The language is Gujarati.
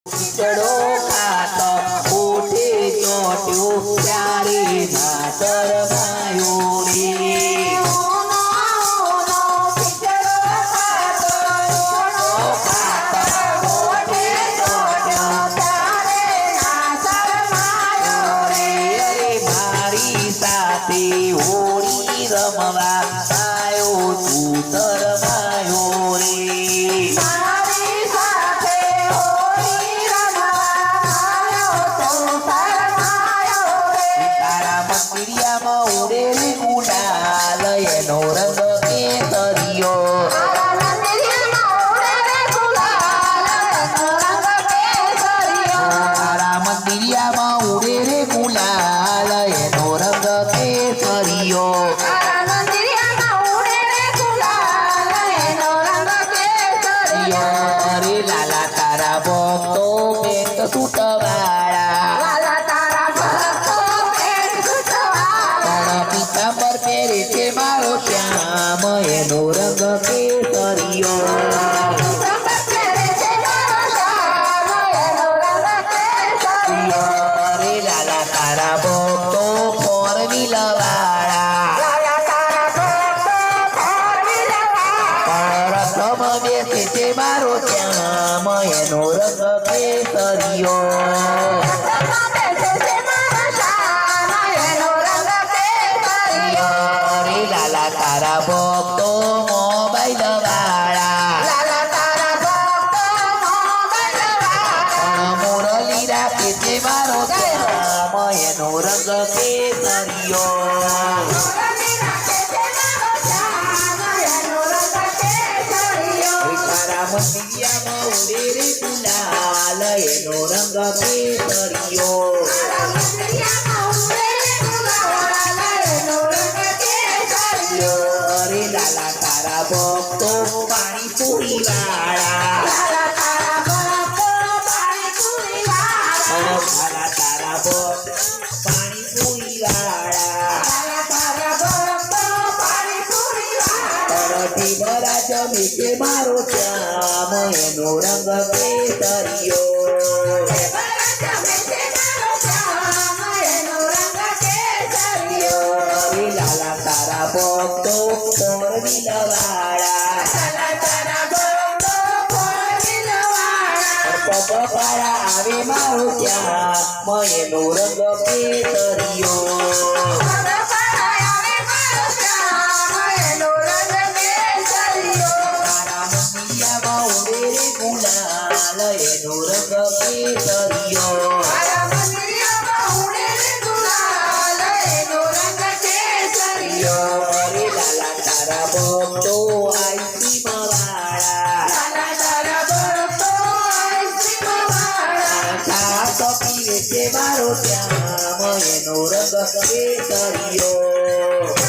ચડો ખાતો ઉઠે ચોટ્યો ત્યારે ના શરમાયો રે હોળી રમવા આયો તું શરમાયો રે મારી સાથે હોળી રમવા આયો તું શરમાયો રે તારા મંદિરિયામાં ઉડે રે ગુલાલ એનો રંગ કેસરિયો તારા મંદિરિયામાં ઉડે રે ગુલાલ એનો રંગ કેસરિયો અરે લાલા તારા ભક્તો બેંક સૂટવાળા તારા પિતાંબર પહેરે છે મારો શ્યામ એનો રંગ કેસરિયો અરે લાલા તારા ભક્તો ફોર વ્હીલવાળા રથમ બેસે છે મારો શ્યામ એનો રંગ કેસરિયો અરે લાલા તારા ભક્તો મોબાઈલ વાળા મુરલી રાખે છે મારો શ્યામ એનો રંગ કેસરિયો તારા મંદિરિયામાં ઉડે રે ગુલાલ એનો રંગ કેસરિયો અરે લાલા તારા ભક્તો પાણીપુરી વાળા લાલા તારા ભક્તો પાણીપુરી વાળા ભરા જમે છે મારો શ્યામ એનો રંગ કેસરિયો અરે લાલા તારા ભક્તો ફોર વ્હીલવાળા પપ્પાળા આવે મારો શ્યામ એનો રંગ કેસરિયો એનો રંગ કેસરિયો અરે લાલા તારા ભક્તો આઈસ્ક્રીમ વાળા છાસ પીવે છે મારો શ્યામ એનો રંગ કેસરિયો